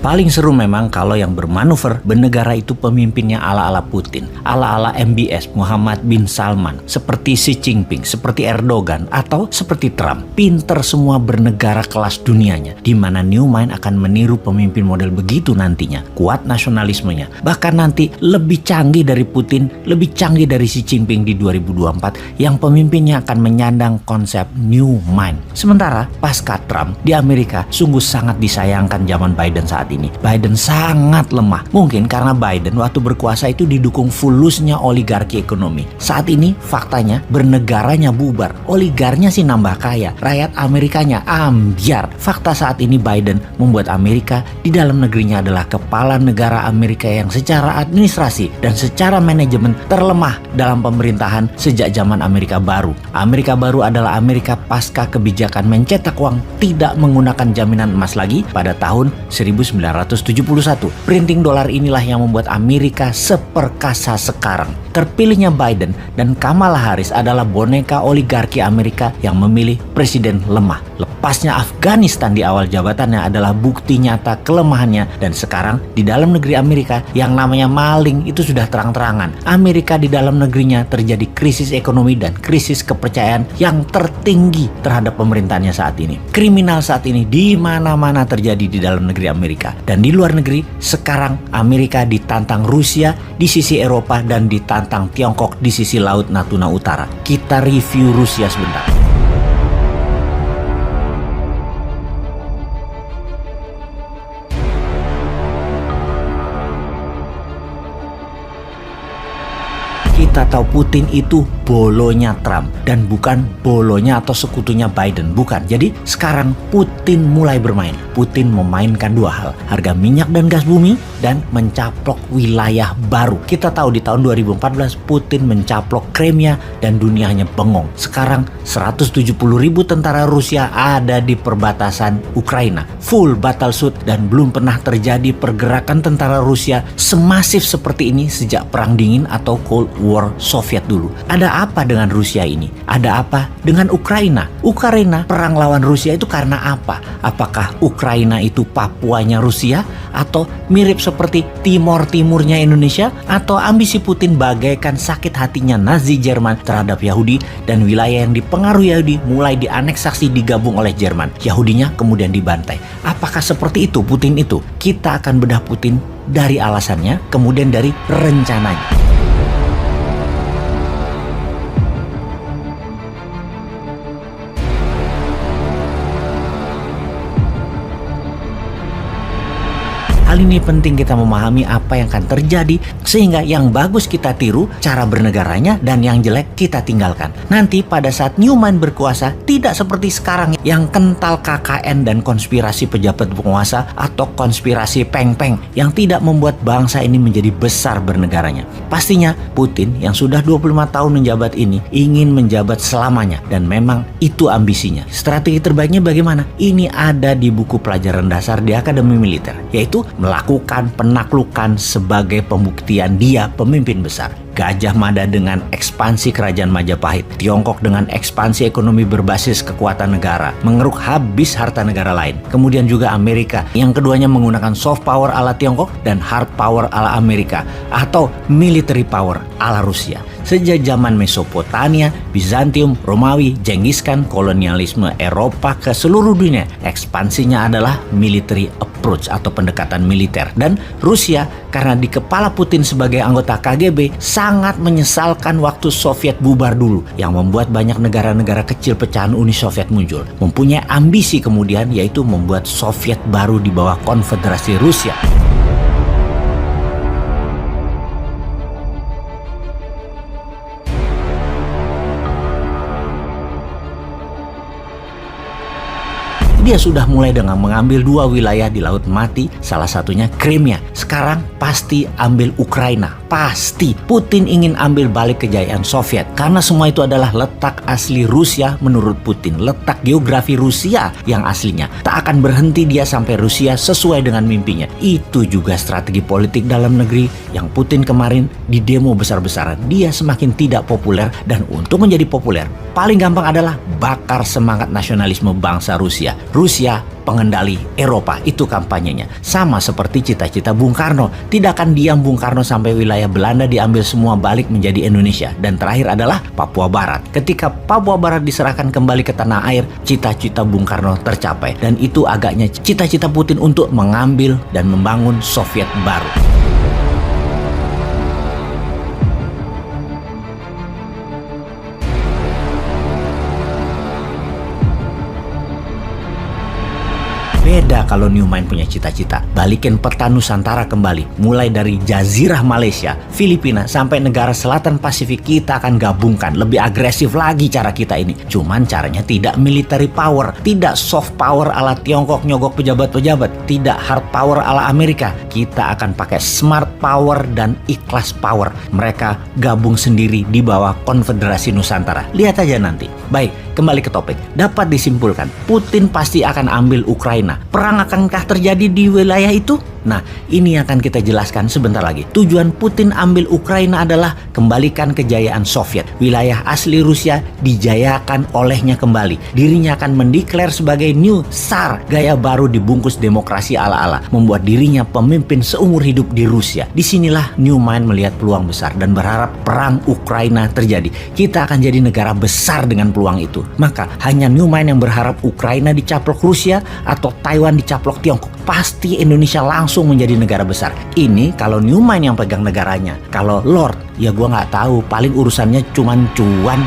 Paling seru memang kalau yang bermanuver bernegara itu pemimpinnya ala-ala Putin, ala-ala MBS Muhammad bin Salman, seperti Xi Jinping, seperti Erdogan, atau seperti Trump. Pinter semua bernegara kelas dunianya, di mana New Mind akan meniru pemimpin model begitu nantinya. Kuat nasionalismenya, bahkan nanti lebih canggih dari Putin, lebih canggih dari Xi Jinping di 2024 yang pemimpinnya akan menyandang konsep New Mind. Sementara pasca Trump di Amerika sungguh sangat disayangkan zaman Biden saat ini. Biden sangat lemah. Mungkin karena Biden waktu berkuasa itu didukung fulusnya oligarki ekonomi. Saat ini faktanya bernegaranya bubar. Oligarnya sih nambah kaya. Rakyat Amerikanya ambyar. Fakta saat ini Biden membuat Amerika di dalam negerinya adalah kepala negara Amerika yang secara administrasi dan secara manajemen terlemah dalam pemerintahan sejak zaman Amerika Baru. Amerika Baru adalah Amerika pasca kebijakan mencetak uang tidak menggunakan jaminan emas lagi pada tahun 1971. Printing dolar inilah yang membuat Amerika seperkasa sekarang. Terpilihnya Biden dan Kamala Harris adalah boneka oligarki Amerika yang memilih presiden lemah. Lepasnya Afghanistan di awal jabatannya adalah bukti nyata kelemahannya, dan sekarang di dalam negeri Amerika yang namanya maling itu sudah terang-terangan. Amerika di dalam negerinya terjadi krisis ekonomi dan krisis kepercayaan yang tertinggi terhadap pemerintahannya saat ini. Kriminal saat ini di mana-mana terjadi di dalam negeri Amerika, dan di luar negeri sekarang Amerika ditantang Rusia di sisi Eropa dan ditantang Tiongkok di sisi Laut Natuna Utara. Kita review Rusia sebentar. Kita tahu Putin itu bolonya Trump dan bukan bolonya atau sekutunya Biden, bukan. Jadi sekarang Putin mulai bermain. Putin memainkan dua hal, harga minyak dan gas bumi dan mencaplok wilayah baru. Kita tahu di tahun 2014 Putin mencaplok Crimea dan dunianya bengong. Sekarang 170.000 tentara Rusia ada di perbatasan Ukraina, full battlesuit, dan belum pernah terjadi pergerakan tentara Rusia semasif seperti ini sejak Perang Dingin atau Cold War Soviet dulu. Ada apa dengan Rusia ini? Ada apa dengan Ukraina? Ukraina perang lawan Rusia itu karena apa? Apakah Ukraina itu Papuanya Rusia? Atau mirip seperti Timor Timurnya Indonesia? Atau ambisi Putin bagaikan sakit hatinya Nazi Jerman terhadap Yahudi dan wilayah yang dipengaruhi Yahudi mulai dianeksasi digabung oleh Jerman. Yahudinya kemudian dibantai. Apakah seperti itu Putin itu? Kita akan bedah Putin dari alasannya, kemudian dari rencananya. Hal ini penting kita memahami apa yang akan terjadi sehingga yang bagus kita tiru cara bernegaranya dan yang jelek kita tinggalkan. Nanti pada saat New Mind berkuasa tidak seperti sekarang yang kental KKN dan konspirasi pejabat penguasa atau konspirasi peng-peng yang tidak membuat bangsa ini menjadi besar bernegaranya. Pastinya Putin yang sudah 25 tahun menjabat ini ingin menjabat selamanya dan memang itu ambisinya. Strategi terbaiknya bagaimana? Ini ada di buku pelajaran dasar di Akademi Militer, yaitu melakukan penaklukan sebagai pembuktian dia pemimpin besar. Gajah Mada dengan ekspansi kerajaan Majapahit, Tiongkok dengan ekspansi ekonomi berbasis kekuatan negara, mengeruk habis harta negara lain. Kemudian juga Amerika, yang keduanya menggunakan soft power ala Tiongkok dan hard power ala Amerika, atau military power ala Rusia. Sejak zaman Mesopotamia, Bizantium, Romawi, Genghis Khan, kolonialisme Eropa ke seluruh dunia, ekspansinya adalah military approach atau pendekatan militer. Dan Rusia karena di kepala Putin sebagai anggota KGB sangat menyesalkan waktu Soviet bubar dulu, yang membuat banyak negara-negara kecil pecahan Uni Soviet muncul. Mempunyai ambisi kemudian yaitu membuat Soviet baru di bawah Konfederasi Rusia. Dia sudah mulai dengan mengambil dua wilayah di Laut Mati, salah satunya Crimea. Sekarang pasti ambil Ukraina. Pasti Putin ingin ambil balik kejayaan Soviet, karena semua itu adalah letak asli Rusia menurut Putin. Letak geografi Rusia yang aslinya. Tak akan berhenti dia sampai Rusia sesuai dengan mimpinya. Itu juga strategi politik dalam negeri yang Putin kemarin di demo besar-besaran. Dia semakin tidak populer, dan untuk menjadi populer paling gampang adalah bakar semangat nasionalisme bangsa Rusia. Rusia pengendali Eropa, itu kampanyenya. Sama seperti cita-cita Bung Karno. Tidak akan diam Bung Karno sampai wilayah Belanda diambil semua balik menjadi Indonesia. Dan terakhir adalah Papua Barat. Ketika Papua Barat diserahkan kembali ke tanah air, cita-cita Bung Karno tercapai. Dan itu agaknya cita-cita Putin untuk mengambil dan membangun Soviet baru. Beda kalau New Mind punya cita-cita. Balikin peta Nusantara kembali. Mulai dari Jazirah Malaysia, Filipina, sampai negara selatan Pasifik kita akan gabungkan. Lebih agresif lagi cara kita ini. Cuman caranya tidak military power. Tidak soft power ala Tiongkok nyogok pejabat-pejabat. Tidak hard power ala Amerika. Kita akan pakai smart power dan ikhlas power. Mereka gabung sendiri di bawah Konfederasi Nusantara. Lihat aja nanti. Baik, kembali ke topik. Dapat disimpulkan, Putin pasti akan ambil Ukraina. Perang akankah terjadi di wilayah itu? Nah, ini akan kita jelaskan sebentar lagi. Tujuan Putin ambil Ukraina adalah kembalikan kejayaan Soviet. Wilayah asli Rusia dijayakan olehnya kembali. Dirinya akan mendeklar sebagai New Tsar, gaya baru dibungkus demokrasi ala-ala. Membuat dirinya pemimpin seumur hidup di Rusia. Disinilah New Mind melihat peluang besar dan berharap perang Ukraina terjadi. Kita akan jadi negara besar dengan peluang itu. Maka hanya New Mind yang berharap Ukraina dicaplok Rusia atau Taiwan dicaplok Tiongkok. Pasti Indonesia langsung menjadi negara besar. Ini kalau New Mind yang pegang negaranya. Kalau Lord, ya gua nggak tahu. Paling urusannya cuman cuan.